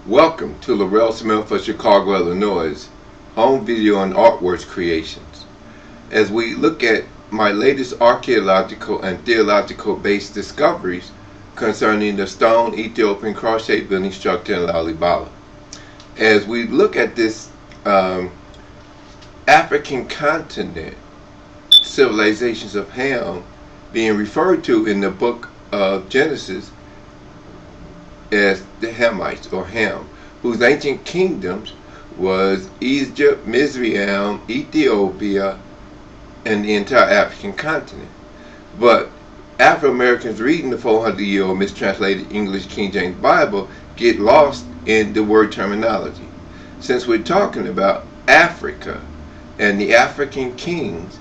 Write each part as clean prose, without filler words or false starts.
Welcome to LAURELDSMITH of Chicago, Illinois, home video and artworks creations. As we look at my latest archaeological and theological based discoveries concerning the stone Ethiopian cross-shaped building structure in LALIBELA. As we look at this African continent, civilizations of Ham, being referred to in the book of Genesis as the Hamites or Ham, whose ancient kingdoms was Egypt, Mizraim, Ethiopia, and the entire African continent. But Afro-Americans reading the 400-year-old mistranslated English King James Bible get lost in the word terminology. Since we're talking about Africa and the African kings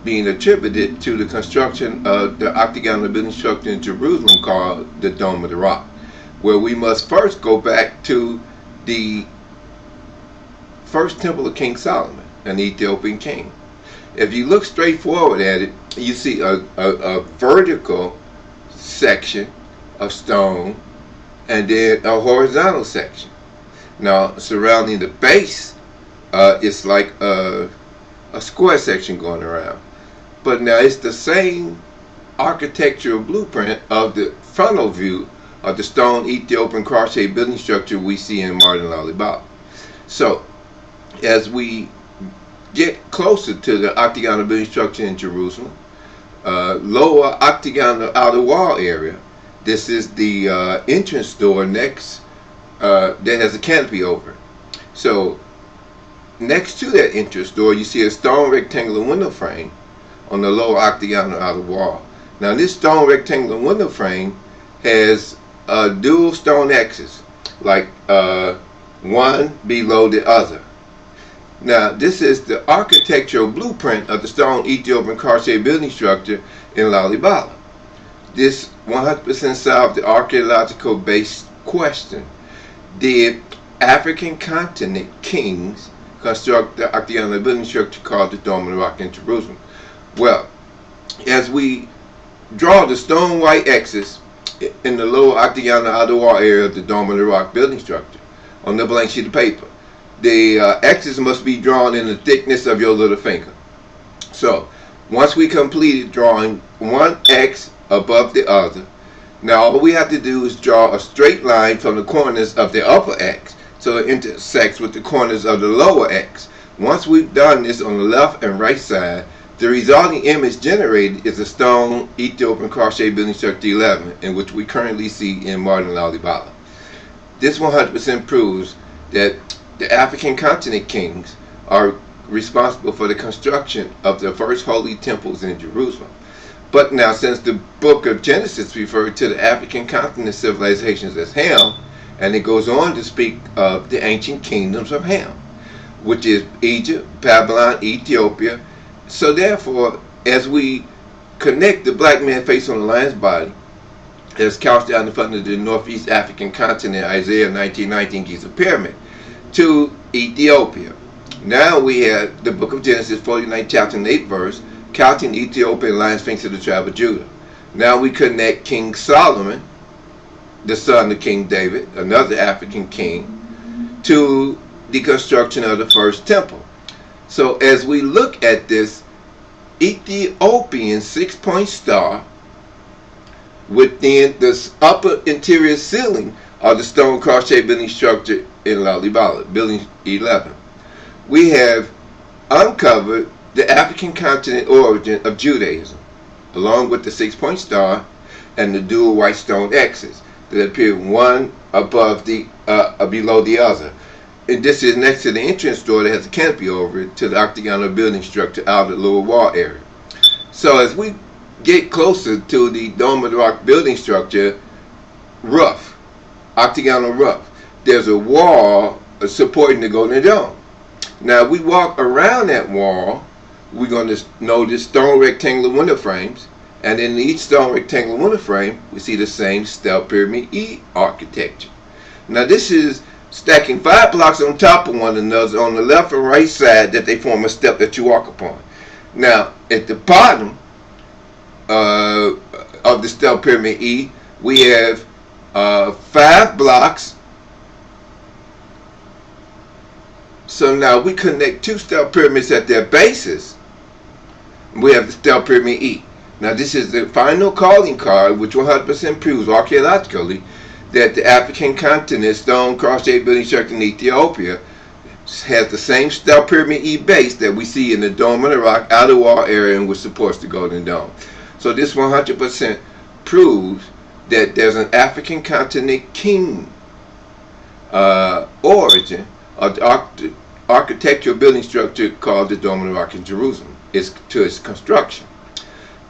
being attributed to the construction of the octagonal building structure in Jerusalem called the Dome of the Rock, where we must first go back to the first temple of King Solomon, an Ethiopian king. If you look straight forward at it, you see a vertical section of stone and then a horizontal section. Now, surrounding the base, it's like a square section going around. But now it's the same architectural blueprint of the frontal view of the stone Ethiopian cross-shaped building structure we see in modern LALIBELA. So, as we get closer to the octagonal building structure in Jerusalem, lower octagonal outer wall area, this is the entrance door next that has a canopy over it. So, next to that entrance door, you see a stone rectangular window frame on the lower octagonal outer wall. Now, this stone rectangular window frame has dual stone X's, like one below the other. Now, this is the architectural blueprint of the stone Ethiopian cross-shaped building structure in LALIBELA. This 100% solved the archaeological based question: did African continent kings construct the octagonal building structure called the Dome of the Rock in Jerusalem? Well, as we draw the stone white X's in the lower octagonal outer wall area of the Dome of the Rock building structure on the blank sheet of paper, the X's must be drawn in the thickness of your little finger. So, once we completed drawing one X above the other, now all we have to do is draw a straight line from the corners of the upper X so it intersects with the corners of the lower X. Once we've done this on the left and right side, the resulting image generated is a stone Ethiopian cross-shaped building structure 11, in which we currently see in modern LALIBELA. This 100% proves that the African continent kings are responsible for the construction of the first holy temples in Jerusalem. But now, since the book of Genesis referred to the African continent civilizations as Ham, and it goes on to speak of the ancient kingdoms of Ham, which is Egypt, Babylon, Ethiopia. So therefore, as we connect the black man face on the lion's body, as couched down in front of the Northeast African continent, Isaiah 19:19 Giza pyramid, to Ethiopia. Now we have the book of Genesis 49 chapter and 8 verse, couching Ethiopia and lion sphinx of the tribe of Judah. Now we connect King Solomon, the son of King David, another African king, to the construction of the first temple. So as we look at this Ethiopian 6-point star within the upper interior ceiling of the stone cross-shaped building structure in LALIBELA, building 11, we have uncovered the African continent origin of Judaism, along with the 6-point star and the dual white stone X's that appear one above the below the other. And this is next to the entrance door that has a canopy over it to the octagonal building structure out of the lower wall area. So as we get closer to the Dome of the Rock building structure roof, octagonal roof, there's a wall supporting the Golden Dome. Now we walk around that wall, we're going to notice stone rectangular window frames, and in each stone rectangular window frame we see the same step pyramid E architecture. Now this is stacking 5 blocks on top of one another on the left and right side that they form a step that you walk upon. Now at the bottom of the step pyramid E, we have 5 blocks So now we connect two stealth pyramids at their bases. We have the stealth pyramid E. Now this is the final calling card, which 100% proves archaeologically that the African continent stone cross-shaped building structure in Ethiopia has the same stealth pyramid E base that we see in the Dome of the Rock outer wall area, which supports the Golden Dome. So this 100% proves that there's an African continent king origin of the architectural building structure called the Dome of the Rock in Jerusalem. It's to its construction.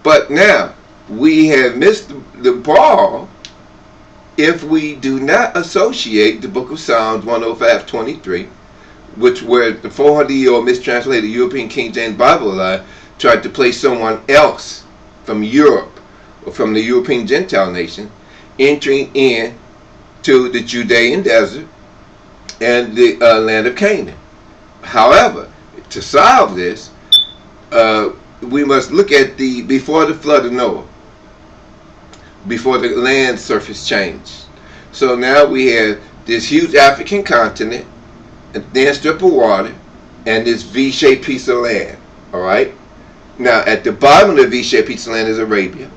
But now we have missed the ball if we do not associate the book of Psalms 105:23, which where the 400-year-old mistranslated European King James Bible tried to place someone else from Europe or from the European Gentile nation entering in to the Judean desert and the land of Canaan. However, to solve this, we must look at the before the flood of Noah, before the land surface changed. So now we have this huge African continent, a thin strip of water, and this V-shaped piece of land. Alright? Now at the bottom of the V-shaped piece of land is Arabia.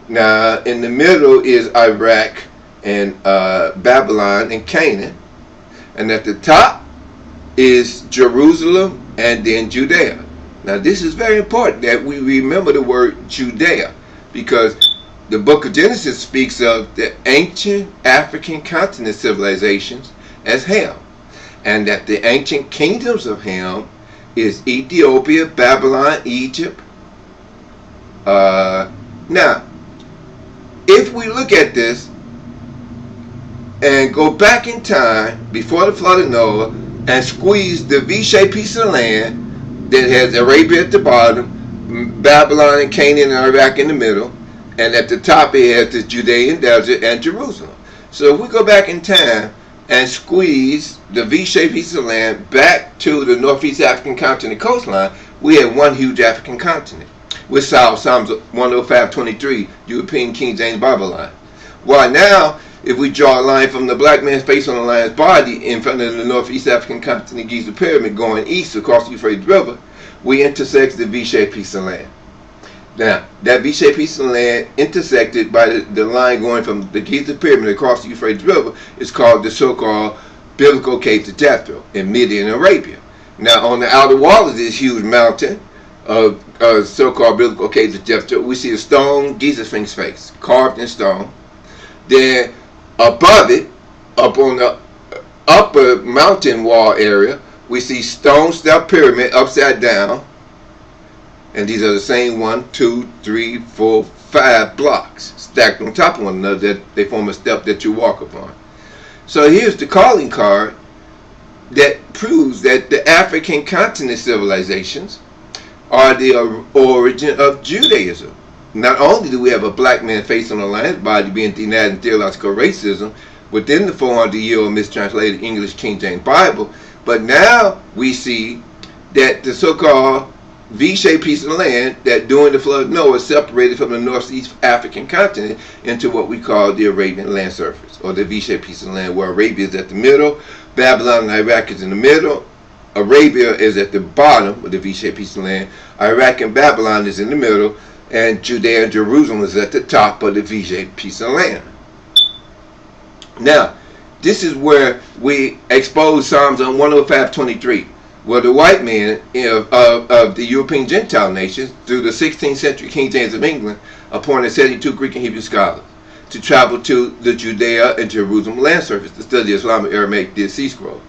Now in the middle is Iraq and Babylon and Canaan. And at the top is Jerusalem and then Judea. Now this is very important that we remember the word Judea, because the book of Genesis speaks of the ancient African continent civilizations as Ham, and that the ancient kingdoms of Ham is Ethiopia, Babylon, Egypt. Now, if we look at this and go back in time before the flood of Noah and squeeze the V-shaped piece of land that has Arabia at the bottom, Babylon and Canaan and Iraq in the middle, and at the top it has the Judean desert and Jerusalem. So if we go back in time and squeeze the V-shaped piece of land back to the Northeast African continent coastline, we have one huge African continent, which solves Psalms 105:23, European King James Bible line. While now, if we draw a line from the black man's face on the lion's body in front of the Northeast African continent Giza pyramid going east across the Euphrates River, we intersect the V-shaped piece of land. Now, that V-shaped piece of land intersected by the line going from the Giza pyramid across the Euphrates River is called the so-called biblical caves of Jethro in Midian Arabia. Now, on the outer wall of this huge mountain of so-called biblical caves of Jethro, we see a stone Giza Sphinx face carved in stone. Then above it, up on the upper mountain wall area, we see stone stealth pyramid upside down. And these are the same 1, 2, 3, 4, 5 blocks stacked on top of one another that they form a step that you walk upon. So here's the calling card that proves that the African continent civilizations are the origin of Judaism. Not only do we have a black man face on the lion's body being denied in theological racism within the 400-year-old mistranslated English King James Bible, but now we see that the so-called V-shaped piece of land that during the flood of Noah separated from the Northeast African continent into what we call the Arabian land surface, or the V-shaped piece of land, where Arabia is at the middle, Babylon and Iraq is in the middle, Arabia is at the bottom of the V-shaped piece of land, Iraq and Babylon is in the middle, and Judea and Jerusalem is at the top of the V-shaped piece of land. Now, this is where we expose Psalms on 105:23, where the white man of the European Gentile nations, through the 16th century King James of England, appointed 72 Greek and Hebrew scholars to travel to the Judea and Jerusalem land surface to study Islamic Aramaic Dead Sea Scrolls.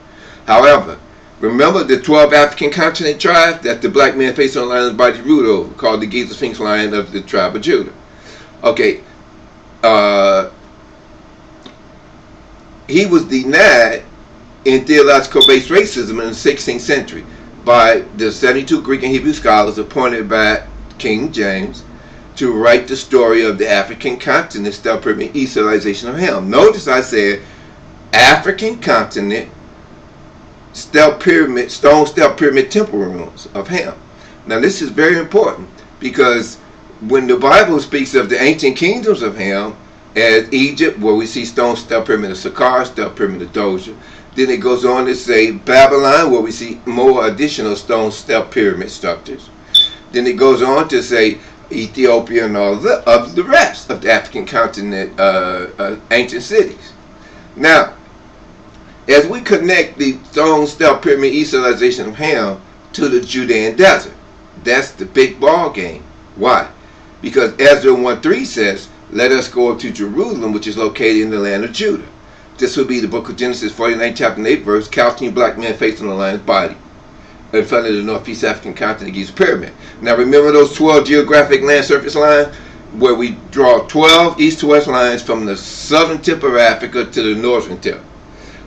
However, remember the 12 African continent tribes that the black man faced on the lion's body ruled over, called the Giza SPHINXLION of the tribe of Judah. Okay, he was denied in theological-based racism in the 16th century by the 72 Greek and Hebrew scholars appointed by King James to write the story of the African continent stealth pyramid East civilization of Ham. Notice I said African continent stealth pyramid, stone stealth pyramid temple ruins of Ham. Now this is very important, because when the Bible speaks of the ancient kingdoms of Ham, as Egypt, where we see stone step pyramid of Saqqara, step pyramid of Doja. Then it goes on to say Babylon, where we see more additional stone step pyramid structures. Then it goes on to say Ethiopia and all of the rest of the African continent, ancient cities. Now, as we connect the stone step pyramid civilization of Ham to the Judean desert, that's the big ball game. Why? Because Ezra 1:3 says, let us go up to Jerusalem, which is located in the land of Judah. This would be the book of Genesis 49, chapter 8, verse, couching black man facing the lion's body in front of the northeast African continent, Giza pyramid. Now remember those 12 geographic land surface lines where we draw 12 east to west lines from the southern tip of Africa to the northern tip.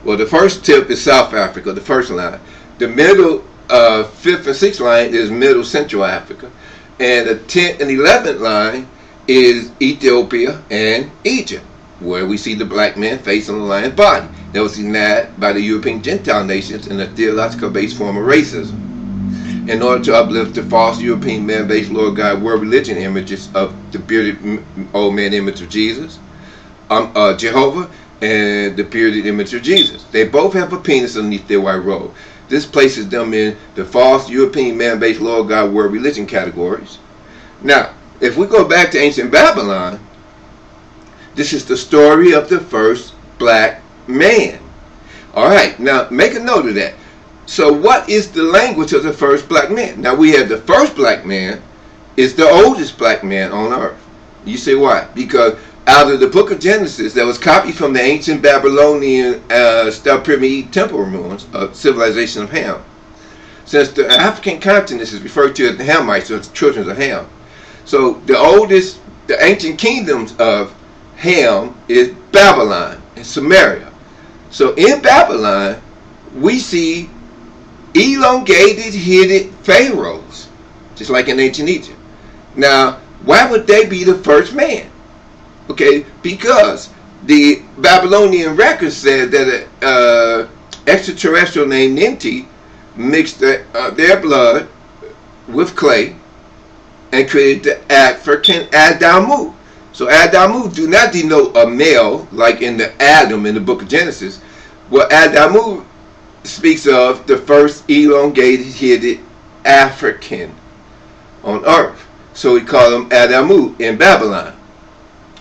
Well, the first tip is South Africa, the first line. The middle 5th and 6th line is Middle Central Africa. And the 10th and 11th line is Ethiopia and Egypt, where we see the black man facing the lion's body. That was denied by the European Gentile nations in a theological-based form of racism, in order to uplift the false European man-based Lord God world religion images of the bearded old man image of Jesus, Jehovah, and the bearded image of Jesus. They both have a penis underneath their white robe. This places them in the false European man-based Lord God world religion categories. Now, if we go back to ancient Babylon, this is the story of the first black man. Alright, now make a note of that. So what is the language of the first black man? Now we have the first black man is the oldest black man on earth. You say why? Because out of the book of Genesis that was copied from the ancient Babylonian step pyramid temple ruins of civilization of Ham. Since the African continent is referred to as the Hamites, or the children of Ham. So the oldest, the ancient kingdoms of Ham is Babylon and Samaria. So in Babylon, we see elongated, headed pharaohs, just like in ancient Egypt. Now, why would they be the first man? Okay, because the Babylonian record said that an extraterrestrial named Ninti mixed their blood with clay and created the African Adamu. So Adamu do not denote a male like in the Adam in the book of Genesis. What Adamu speaks of the first elongated headed African on earth. So we call him Adamu in Babylon.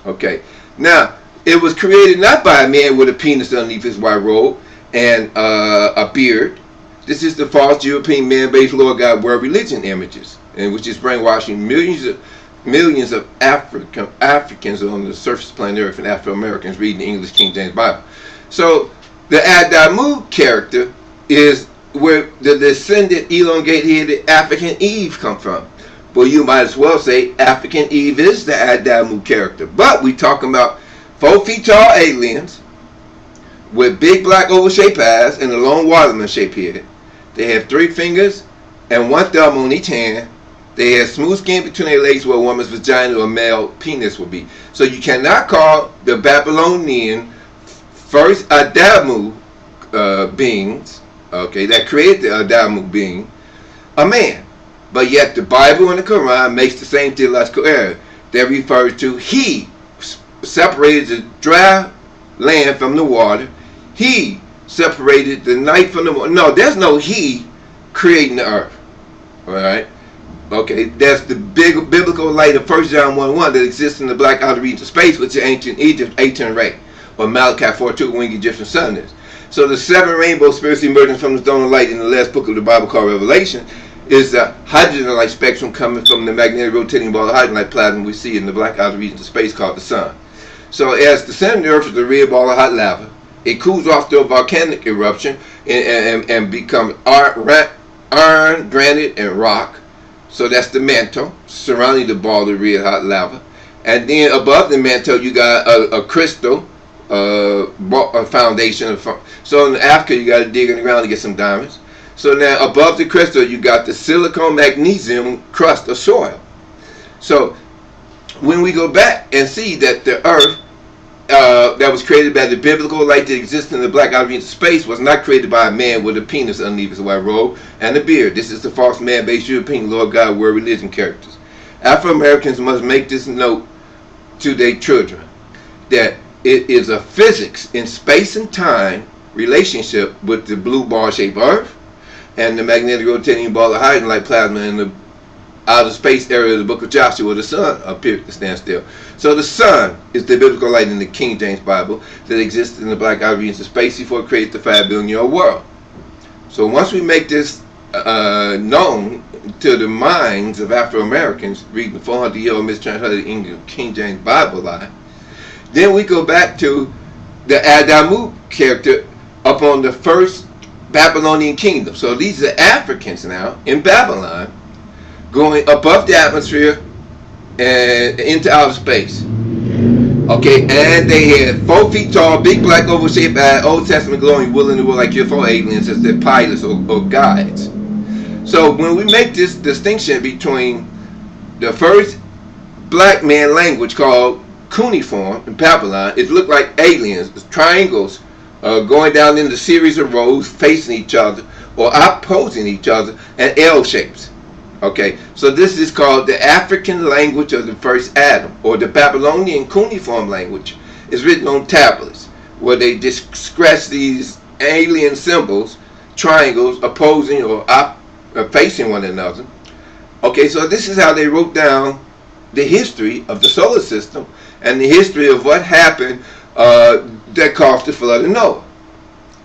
Okay, now it was created not by a man with a penis underneath his white robe and a beard. This is the false European man-based Lord God world religion images, and which is brainwashing millions of Africans on the surface planet Earth and Afro-Americans reading the English King James Bible. So the Adamu character is where the descendant elongated African Eve come from. Well, you might as well say African Eve is the Adamu character. But we talking about 4 feet tall aliens with big black oval-shaped eyes and a long watermelon-shaped head. They have 3 fingers and 1 thumb on each hand. They have smooth skin between their legs where a woman's vagina or a male penis would be. So you cannot call the Babylonian first Adamu beings, okay, that created the Adamu being, a man. But yet the Bible and the Quran makes the same theological error. They refer to he separated the dry land from the water. He separated the night from the morning. No, there's no he creating the earth. Alright? Okay, that's the big biblical light of 1 John 1:1 that exists in the black outer region of space, which is ancient Egypt, Aten Re, or Malachi 4:2, winged Egyptian sun is. So the 7 rainbow spirits emerging from the throne of light in the last book of the Bible called Revelation is the hydrogen light spectrum coming from the magnetic rotating ball of hydrogen light plasma we see in the black outer region of space called the sun. So as the center of the earth is a red ball of hot lava, it cools off through a volcanic eruption and becomes iron, granite, and rock. So that's the mantle surrounding the ball of red hot lava. And then above the mantle you got a crystal a foundation. So in Africa you got to dig in the ground to get some diamonds. So now above the crystal you got the silicon magnesium crust of soil. So when we go back and see that the earth that was created by the biblical light that exists in the black outer region of space was not created by a man with a penis underneath his white robe and a beard. This is the false man-based European Lord God world religion characters. Afro-Americans must make this note to their children. that it is a physics in space and time relationship with the blue bar-shaped Earth and the magnetic rotating ball of hydrogen like plasma in the outer space area of the book of Joshua, where the sun appeared to stand still. So the sun is the biblical light in the King James Bible that existed in the black outer regions of space before it created the 5 billion year world. So once we make this known to the minds of Afro-Americans reading the 400-year-old mistranslated English King James Bible line, then we go back to the Adamu character upon the first Babylonian kingdom. So these are Africans now in Babylon, going above the atmosphere and into outer space. Okay, and they had 4 feet tall, big black oval shaped eyes, Old Testament glowing, willing to work like UFO aliens as their pilots or guides. So when we make this distinction between the first black man language called cuneiform in Babylon, it looked like aliens, triangles going down in the series of rows facing each other or opposing each other, and L shapes. Okay, so this is called the African language of the first Adam, or the Babylonian cuneiform language. Is written on tablets where they just scratch these alien symbols, triangles opposing or facing one another. Okay, so this is how they wrote down the history of the solar system and the history of what happened that caused the flood of Noah.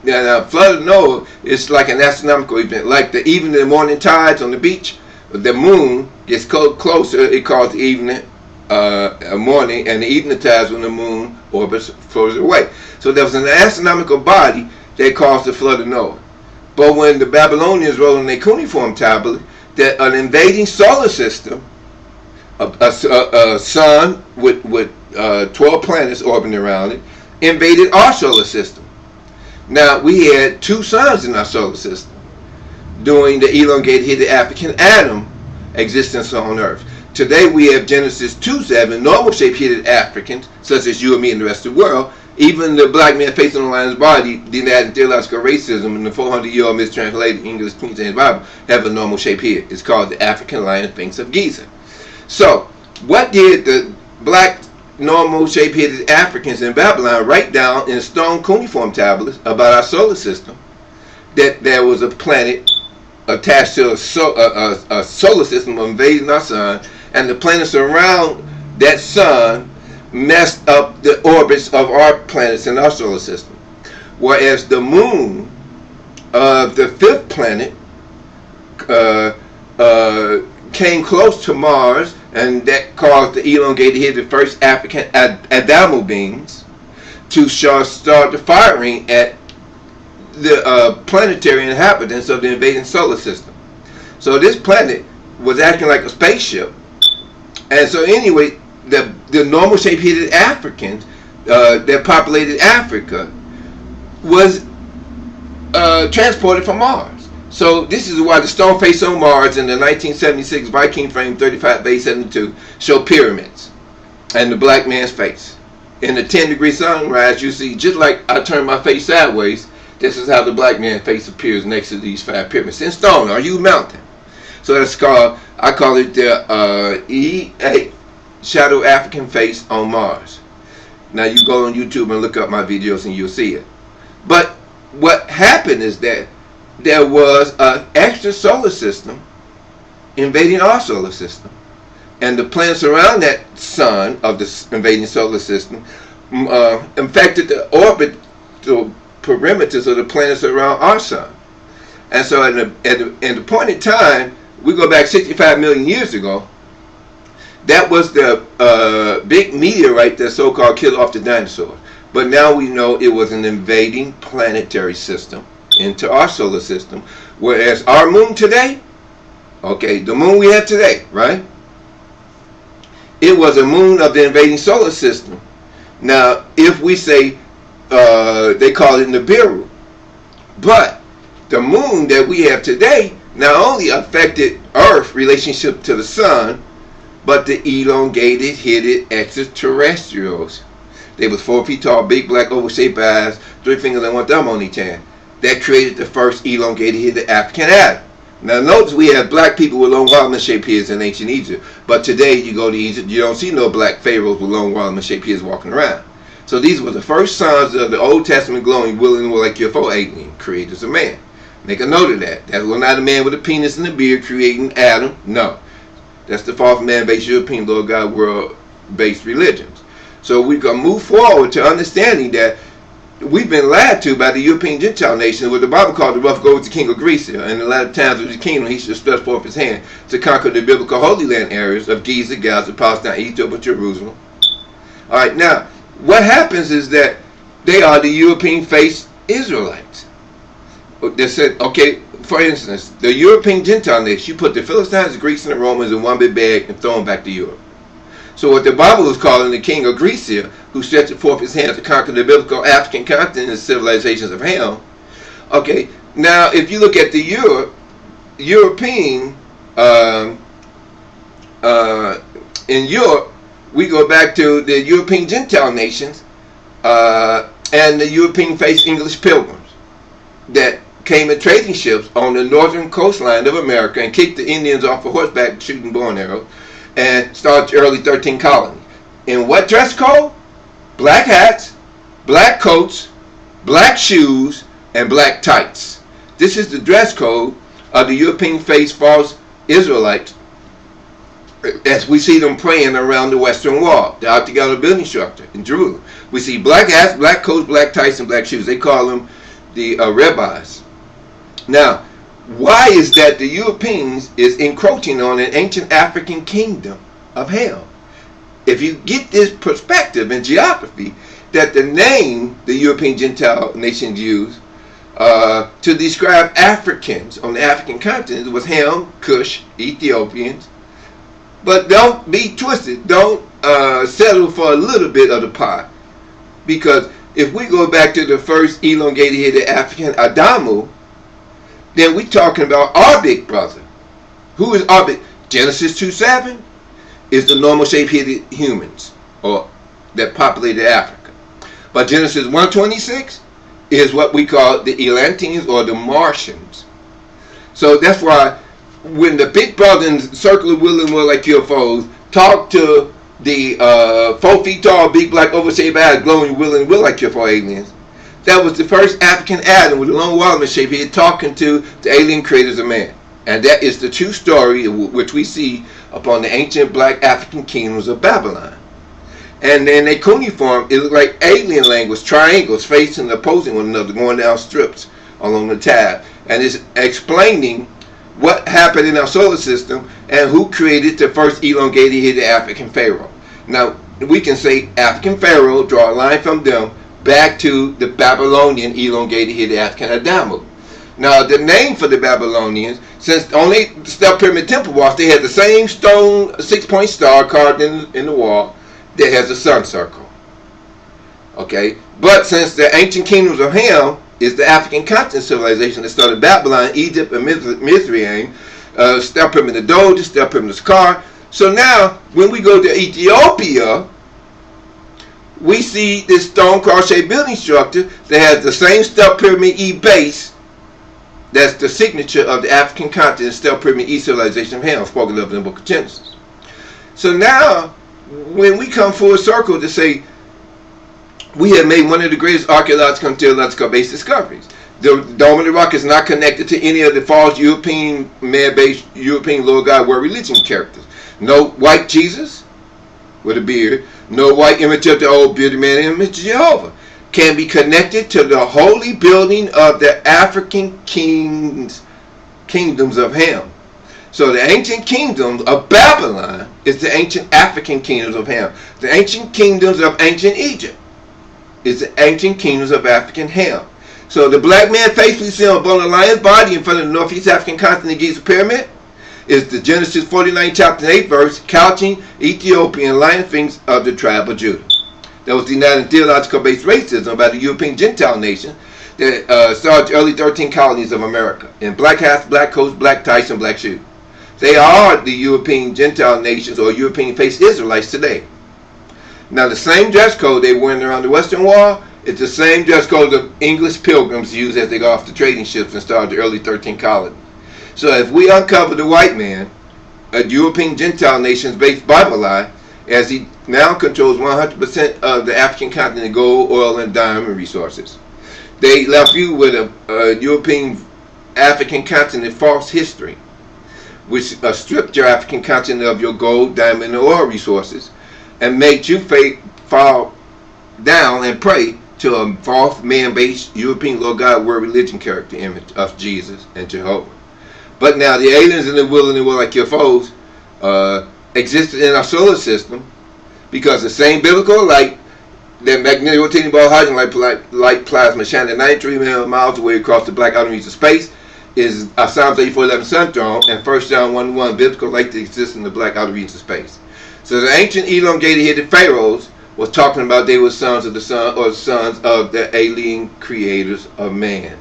Now, flood of Noah is like an astronomical event, like the evening and morning tides on the beach. The moon gets closer, it calls the evening morning, and the evening tides when the moon orbits further away. So there was an astronomical body that caused the flood of Noah. But when the Babylonians wrote on their cuneiform tablet that an invading solar system, a sun with 12 planets orbiting around it, invaded our solar system. Now, we had 2 suns in our solar system during the elongated hidden African Adam existence on Earth. Today we have Genesis 2:7, normal shaped hidden Africans, such as you and me and the rest of the world. Even the black man facing on the lion's body, denied theological racism in the 400-year-old mistranslated English King James Bible, have a normal shape here. It's called the African lion sphinx of Giza. So, what did the black normal shape hidden Africans in Babylon write down in stone cuneiform tablets about our solar system? That there was a planet attached to a solar system invading our sun, and the planets around that sun messed up the orbits of our planets in our solar system. Whereas the moon of the 5th planet came close to Mars, and that caused the elongated head of the first African Adamu beings to start the firing at the planetary inhabitants of the invading solar system. So this planet was acting like a spaceship, and so anyway, the normal shape hidden Africans that populated Africa was transported from Mars. So this is why the stone face on Mars in the 1976 Viking frame 35 base 72 show pyramids and the black man's face. In the 10-degree sunrise, you see, just like I turn my face sideways, this is how the black man's face appears next to these 5 pyramids in stone or huge mountain. So that's called, I call it the shadow African face on Mars. Now you go on YouTube and look up my videos and you'll see it. But what happened is that there was an extra solar system invading our solar system, and the planets around that sun of the invading solar system infected the orbit perimeters of the planets around our sun. And so at the point in time, we go back 65 million years ago, that was the big meteorite that so-called killed off the dinosaurs. But now we know it was an invading planetary system into our solar system. Whereas our moon today, okay, the moon we have today, right? It was a moon of the invading solar system. Now, if we say, they call it Nibiru. But the moon that we have today not only affected Earth relationship to the sun, but the elongated hidden extraterrestrials. They was 4 feet tall, big black oval shaped eyes, 3 fingers and 1 thumb on each hand. That created the first elongated hidden African Adam. Now notice we have black people with long watermelon shaped heads in ancient Egypt. But today you go to Egypt, you don't see no black pharaohs with long watermelon shaped heads walking around. So these were the first sons of the Old Testament glowing, willing, like UFO alien creators of man. Make a note of that. That was not a man with a penis and a beard creating Adam. No. That's the false man-based European Lord God world-based religions. So we can move forward to understanding that we've been lied to by the European Gentile nations, what the Bible called the rough gold, the king of Greece. And in the latter times of his kingdom, he should stretch forth his hand to conquer the biblical Holy Land areas of GIZA, Gaza, Palestine, Ethiopia, Jerusalem. All right, now, what happens is that they are the European-faced Israelites. They said, okay, for instance, the European Gentile nations, you put the Philistines, the Greeks, and the Romans in one big bag and throw them back to Europe. So what the Bible is calling the king of Greece here, who stretched forth his hand to conquer the biblical African continent and civilizations of Ham. Okay, now if you look at the European, in Europe, we go back to the European Gentile nations and the European-faced English pilgrims that came in trading ships on the northern coastline of America and kicked the Indians off of horseback shooting bow and arrows and started the early 13 colonies. In what dress code? Black hats, black coats, black shoes, and black tights. This is the dress code of the European-faced false Israelites as we see them praying around the Western Wall, the octagonal building structure in Jerusalem. We see black hats, black coats, black tights, and black shoes. They call them the rabbis. Now, why is that the Europeans is encroaching on an ancient African kingdom of Ham? If you get this perspective and geography that the name the European Gentile nations use to describe Africans on the African continent was Ham, Cush, Ethiopians. But don't be twisted. Don't settle for a little bit of the pie. Because if we go back to the first elongated headed African, Adamu, then we're talking about our big brother. Who is our big? Genesis 2:7 is the normal shape-headed humans or that populated Africa. But Genesis 1:26 is what we call the Atlanteans or the Martians. So that's why when the big brother in circular willing more like UFOs talk to the 4 feet tall, big black overshaped eyes, glowing willing will like UFO aliens, that was the first African Adam with a long Waterman shape head talking to the alien creators of man. And that is the true story which we see upon the ancient black African kingdoms of Babylon. And in a cuneiform, it looked like alien language, triangles facing opposing one another, going down strips along the tab. And it's explaining what happened in our solar system and who created the first elongated headed African pharaoh. Now, we can say African pharaoh, draw a line from them back to the Babylonian elongated headed African Adamu. Now, the name for the Babylonians, since only step pyramid temple walls, they had the same stone 6-point star carved in the wall that has a sun circle. Okay, but since the ancient kingdoms of Ham is the African continent civilization that started Babylon, Egypt, and Mithraim, step pyramid of Doge, step pyramid of Scar. So now, when we go to Ethiopia, we see this stone cross-shaped building structure that has the same step pyramid E base. That's the signature of the African continent, step pyramid E civilization of Ham, spoken of in the book of Genesis. So now, when we come full circle to say we have made one of the greatest archaeological and theological based discoveries. The Dome of the Rock is not connected to any of the false European man-based European Lord God world religion characters. No white Jesus with a beard, no white image of the old bearded man image of Jehovah can be connected to the holy building of the African kingdoms of Ham. So the ancient kingdoms of Babylon is the ancient African kingdoms of Ham. The ancient kingdoms of ancient Egypt is the ancient kingdoms of African Ham. So the black man faithfully seen upon a lion's body in front of the Northeast African continent Giza pyramid is the Genesis 49 chapter 8 verse couching Ethiopian lion things of the tribe of Judah. That was denied in theological based racism by the European Gentile nation that started the early 13 colonies of America in black hats, black coats, black tights, and black shoes. They are the European Gentile nations or European-faced Israelites today. Now the same dress code they wore around the Western Wall is the same dress code the English pilgrims used as they got off the trading ships and started the early 13 colonies. So if we uncover the white man, a European Gentile nations based Babylon, as he now controls 100% of the African continent gold, oil, and diamond resources. They left you with a European African continent false history, which stripped your African continent of your gold, diamond, and oil resources, and made you fall down and pray to a false man-based European Lord God Word religion character image of Jesus and Jehovah. But now the aliens in the will and the will like your foes existed in our solar system, because the same biblical light, that magnetic rotating ball hydrogen light plasma shining 93 million miles away across the black outer reaches of space, is Psalms 84:11 sun throne, and 1 John 1:1 biblical light that exists in the black outer reaches of space. So the ancient elongated headed pharaohs was talking about they were sons of the sun, or sons of the alien creators of man.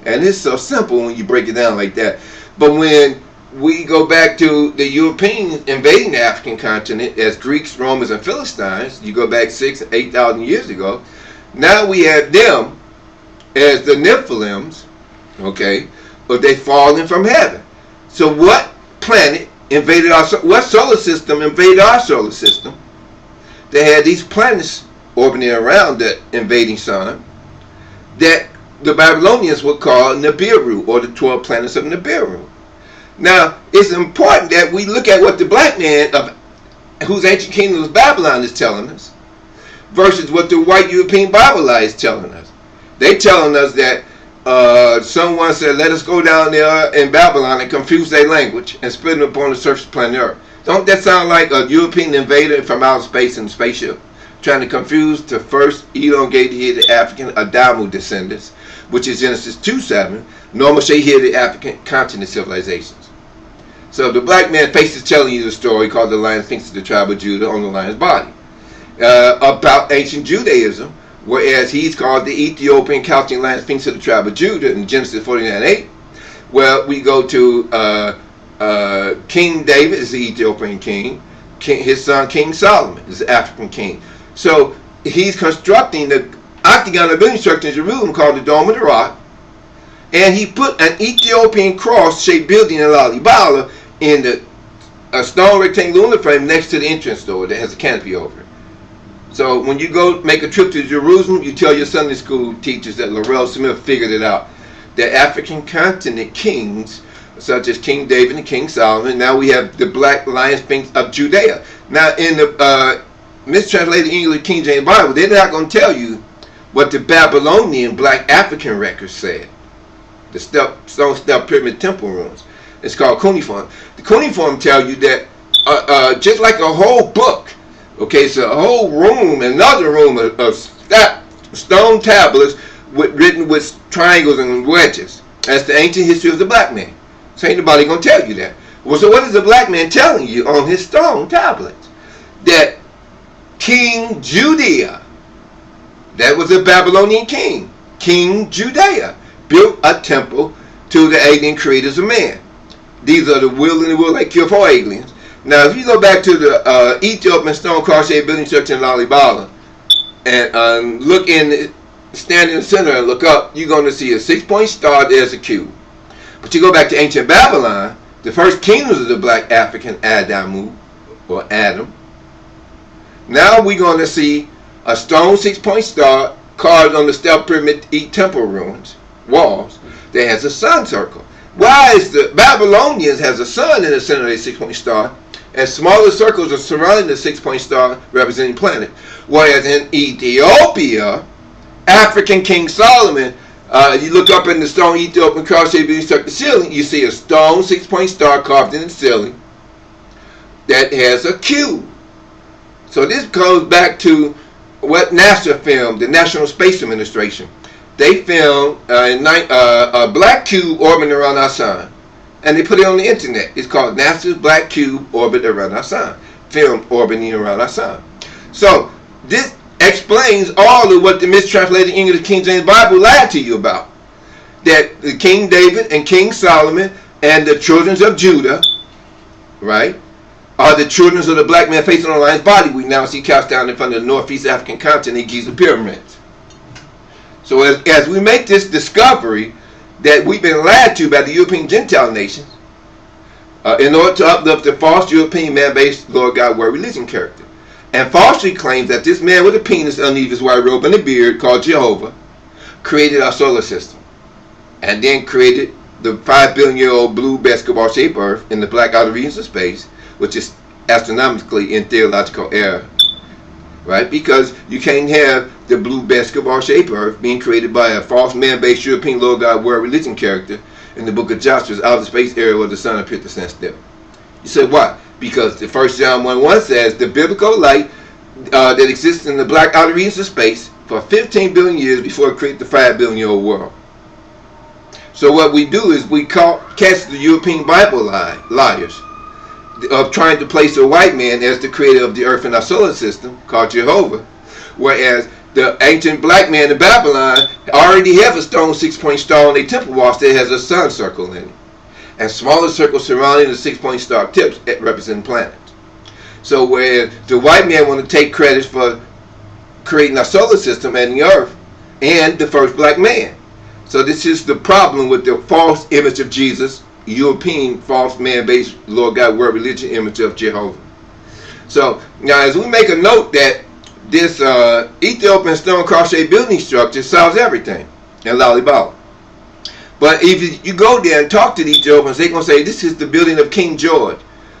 And it's so simple when you break it down like that. But when we go back to the Europeans invading the African continent as Greeks, Romans, and Philistines, you go back 6,000 to 8,000 years ago, now we have them as the Nephilims, okay, but they fallen from heaven. So what planet invaded what solar system invaded our solar system? They had these planets orbiting around the invading sun that the Babylonians would call Nibiru, or the 12 planets of Nibiru. Now, it's important that we look at what the black man of whose ancient kingdom was Babylon is telling us versus what the white European Bible is telling us. They're telling us that someone said, let us go down there in Babylon and confuse their language and spread them upon the surface of planet Earth. Don't that sound like a European invader from outer space in a spaceship trying to confuse the first elongated-headed African Adamu descendants, which is Genesis 2:7, normal shade-headed African continent civilizations? So the black man faces telling you the story called the Lion Sphinx of the tribe of Judah on the lion's body about ancient Judaism, whereas he's called the Ethiopian couching Lion Sphinx of the tribe of Judah in Genesis 49:8. Well, we go to King David is the Ethiopian king. His son King Solomon is the African king. So he's constructing the octagonal building structure in Jerusalem called the Dome of the Rock, and he put an Ethiopian cross-shaped building in LALIBELA in a stone rectangular frame next to the entrance door that has a canopy over it. So when you go make a trip to Jerusalem, you tell your Sunday school teachers that LAURELDSMITH figured it out. The African continent kings, such as King David and King Solomon, now we have the black lion sphinx of Judea. Now in the mistranslated English King James Bible, they're not going to tell you what the Babylonian black African records said. The stone step pyramid temple ruins. It's called cuneiform. The cuneiform tell you that just like a whole book, okay, it's a whole room, another room of stone tablets written with triangles and wedges. That's the ancient history of the black man. So ain't nobody gonna tell you that. Well, so what is the black man telling you on his stone tablets? That King Judea, that was a Babylonian king, King Judea, built a temple to the alien creators of man. These are the will and the will like cure for aliens. Now, if you go back to the Ethiopian stone cross-shaped building structure in LALIBELA and look in, stand in the center and look up, you're going to see a 6-point star. There's a cube. But you go back to ancient Babylon, the first kingdoms of the black African Adamu, or Adam. Now we're going to see a stone 6-point star carved on the step pyramid temple ruins walls that has a sun circle. Why is the Babylonians has a sun in the center of the 6-point star, and smaller circles are surrounding the 6-point star representing planet? Whereas in Ethiopia, African King Solomon, you look up in the stone Ethiopian cross-shaped building structure ceiling, you see a stone 6-point star carved in the ceiling that has a cube. So this goes back to what NASA filmed, the National Space Administration. They filmed a black cube orbiting around our sun, and they put it on the internet. It's called NASA's Black Cube Orbit Around Our Sun, filmed orbiting around our sun. So this explains all of what the mistranslated English King James Bible lied to you about. That the King David and King Solomon and the children of Judah, right, are the children of the black man facing on the lion's body we now see cast down in front of the Northeast African continent, Giza pyramids. So as we make this discovery that we've been lied to by the European Gentile nations in order to uplift the false European man-based Lord God Word religion character. and falsely claims that this man with a penis underneath his white robe and a beard, called Jehovah, created our solar system, and then created the 5 billion-year-old blue basketball-shaped Earth in the black outer regions of space, which is astronomically in theological error, right? Because you can't have the blue basketball-shaped Earth being created by a false man-based European Lord God world religion character in the book of Joshua's outer space area where the sun appeared to stand still. You said why? Because the 1 John 1:1 says the biblical light that exists in the black outer regions of space for 15 billion years before it created the 5 billion-year-old world. So what we do is we catch the European Bible liars of trying to place a white man as the creator of the earth and our solar system, called Jehovah, whereas the ancient black man in Babylon already have a stone 6-point star on their temple walls that has a sun circle in it, and smaller circles surrounding the 6-point star tips that represent planets. So whereas the white man want to take credit for creating our solar system and the earth and the first black man. So this is the problem with the false image of Jesus, European false man-based Lord God world religion image of Jehovah. So now as we make a note that this Ethiopian stone cross-shaped building structure solves everything in LALIBELA. But if you go there and talk to the Ethiopians, they're going to say this is the building of King George.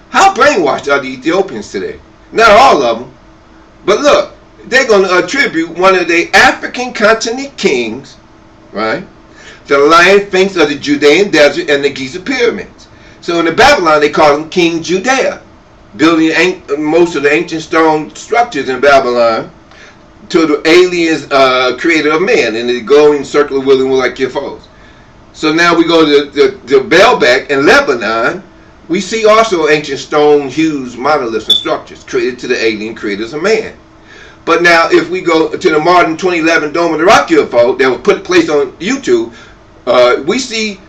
How brainwashed are the Ethiopians today? Not all of them. But look, they're going to attribute one of the African continent kings, right, the lion sphinx of the Judean desert and the Giza pyramids. So in the Babylon, they call him King JUDAE, building most of the ancient stone structures in Babylon to the aliens creator of man, and they go in circle of will and will like your foes. So now we go to the Baalbek in Lebanon. We see also ancient stone, huge monoliths and structures created to the alien creators of man. But now if we go to the modern 2011 Dome of the Rock UFO that was put place on YouTube, we see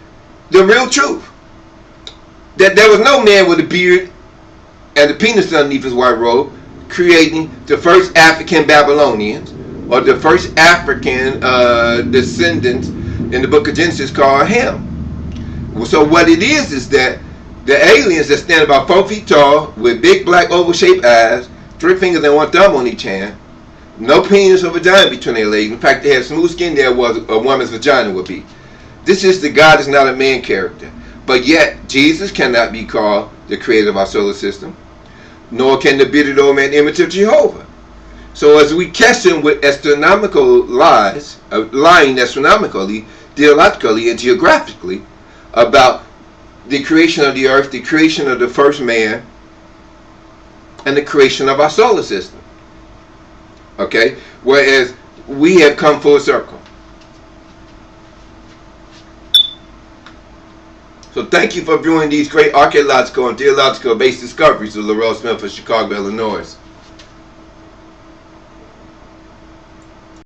the real truth. That there was no man with a beard and the penis underneath his white robe creating the first African Babylonians or the first African descendants in the book of Genesis called Ham. So what it is that the aliens that stand about 4 feet tall with big black oval shaped eyes, 3 fingers and 1 thumb on each hand, no penis or vagina between their legs. In fact, they had smooth skin there was a woman's vagina would be. This is the God is not a man character. But yet, Jesus cannot be called the creator of our solar system, nor can the bearded old man image of Jehovah. So as we catch him with astronomical lies, lying astronomically, theologically, and geographically about the creation of the earth, the creation of the first man, and the creation of our solar system. Okay? Whereas we have come full circle. So thank you for viewing these great archaeological and theological based discoveries of LAURELDSMITH of Chicago, Illinois.